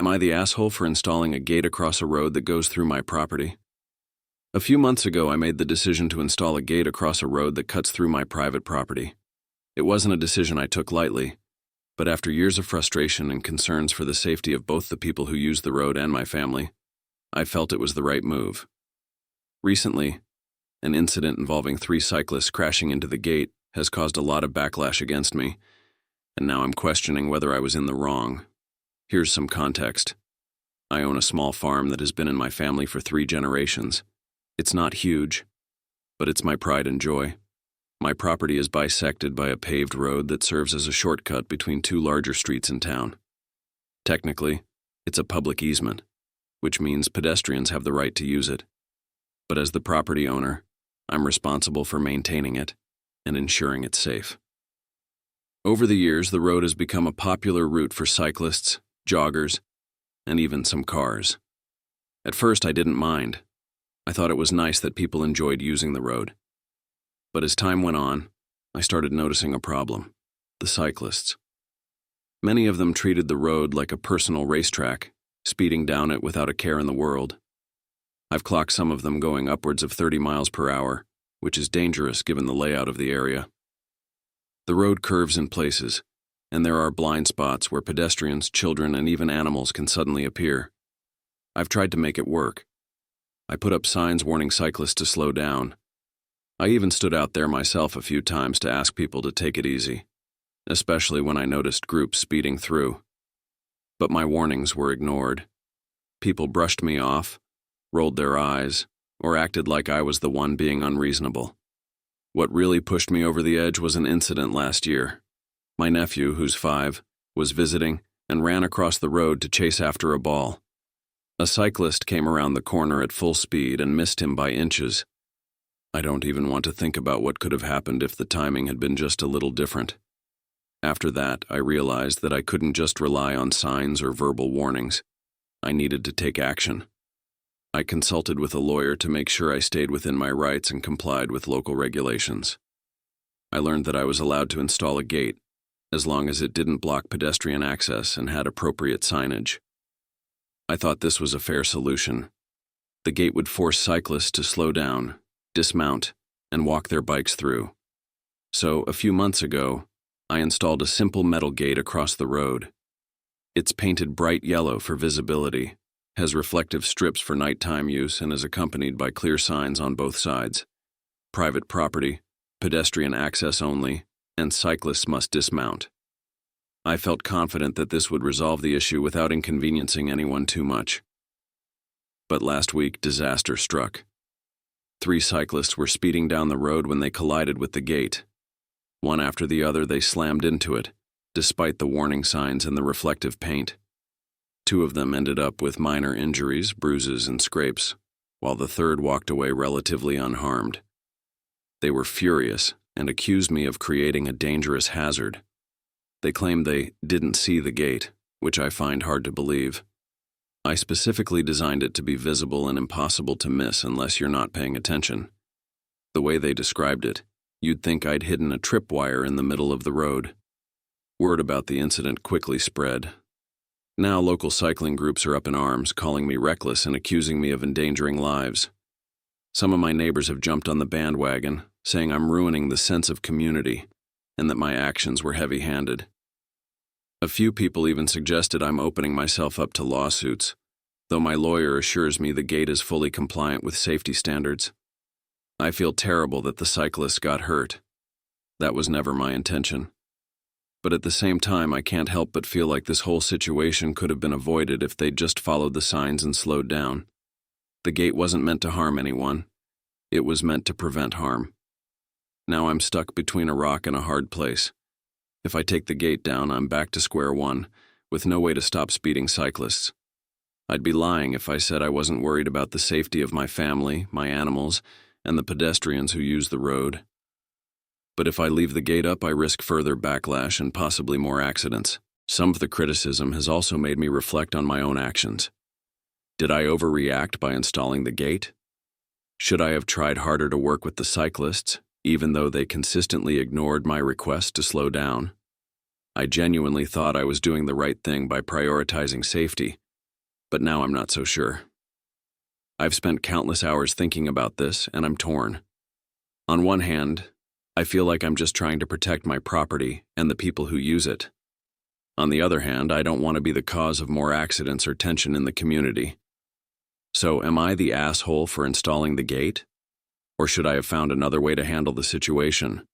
Am I the asshole for installing a gate across a road that goes through my property? A few months ago, I made the decision to install a gate across a road that cuts through my private property. It wasn't a decision I took lightly, but after years of frustration and concerns for the safety of both the people who use the road and my family, I felt it was the right move. Recently, an incident involving 3 cyclists crashing into the gate has caused a lot of backlash against me, and now I'm questioning whether I was in the wrong. Here's some context. I own a small farm that has been in my family for 3 generations. It's not huge, but it's my pride and joy. My property is bisected by a paved road that serves as a shortcut between 2 larger streets in town. Technically, it's a public easement, which means pedestrians have the right to use it. But as the property owner, I'm responsible for maintaining it and ensuring it's safe. Over the years, the road has become a popular route for cyclists, joggers, and even some cars. At first, I didn't mind. I thought it was nice that people enjoyed using the road. But as time went on, I started noticing a problem: the cyclists. Many of them treated the road like a personal racetrack, speeding down it without a care in the world. I've clocked some of them going upwards of 30 miles per hour, which is dangerous given the layout of the area. The road curves in places, and there are blind spots where pedestrians, children, and even animals can suddenly appear. I've tried to make it work. I put up signs warning cyclists to slow down. I even stood out there myself a few times to ask people to take it easy, especially when I noticed groups speeding through. But my warnings were ignored. People brushed me off, rolled their eyes, or acted like I was the one being unreasonable. What really pushed me over the edge was an incident last year. My nephew, who's 5, was visiting and ran across the road to chase after a ball. A cyclist came around the corner at full speed and missed him by inches. I don't even want to think about what could have happened if the timing had been just a little different. After that, I realized that I couldn't just rely on signs or verbal warnings. I needed to take action. I consulted with a lawyer to make sure I stayed within my rights and complied with local regulations. I learned that I was allowed to install a gate, as long as it didn't block pedestrian access and had appropriate signage. I thought this was a fair solution. The gate would force cyclists to slow down, dismount, and walk their bikes through. So, a few months ago, I installed a simple metal gate across the road. It's painted bright yellow for visibility, has reflective strips for nighttime use, and is accompanied by clear signs on both sides: private property, pedestrian access only, and cyclists must dismount. I felt confident that this would resolve the issue without inconveniencing anyone too much. But last week, disaster struck. 3 cyclists were speeding down the road when they collided with the gate. One after the other, they slammed into it, despite the warning signs and the reflective paint. 2 of them ended up with minor injuries, bruises, and scrapes, while the third walked away relatively unharmed. They were furious and accused me of creating a dangerous hazard. They claimed they didn't see the gate, which I find hard to believe. I specifically designed it to be visible and impossible to miss unless you're not paying attention. The way they described it, you'd think I'd hidden a tripwire in the middle of the road. Word about the incident quickly spread. Now local cycling groups are up in arms, calling me reckless and accusing me of endangering lives. Some of my neighbors have jumped on the bandwagon, saying I'm ruining the sense of community and that my actions were heavy-handed. A few people even suggested I'm opening myself up to lawsuits, though my lawyer assures me the gate is fully compliant with safety standards. I feel terrible that the cyclists got hurt. That was never my intention. But at the same time, I can't help but feel like this whole situation could have been avoided if they'd just followed the signs and slowed down. The gate wasn't meant to harm anyone. It was meant to prevent harm. Now I'm stuck between a rock and a hard place. If I take the gate down, I'm back to square one, with no way to stop speeding cyclists. I'd be lying if I said I wasn't worried about the safety of my family, my animals, and the pedestrians who use the road. But if I leave the gate up, I risk further backlash and possibly more accidents. Some of the criticism has also made me reflect on my own actions. Did I overreact by installing the gate? Should I have tried harder to work with the cyclists, even though they consistently ignored my request to slow down? I genuinely thought I was doing the right thing by prioritizing safety, but now I'm not so sure. I've spent countless hours thinking about this, and I'm torn. On one hand, I feel like I'm just trying to protect my property and the people who use it. On the other hand, I don't want to be the cause of more accidents or tension in the community. So, am I the asshole for installing the gate? Or should I have found another way to handle the situation?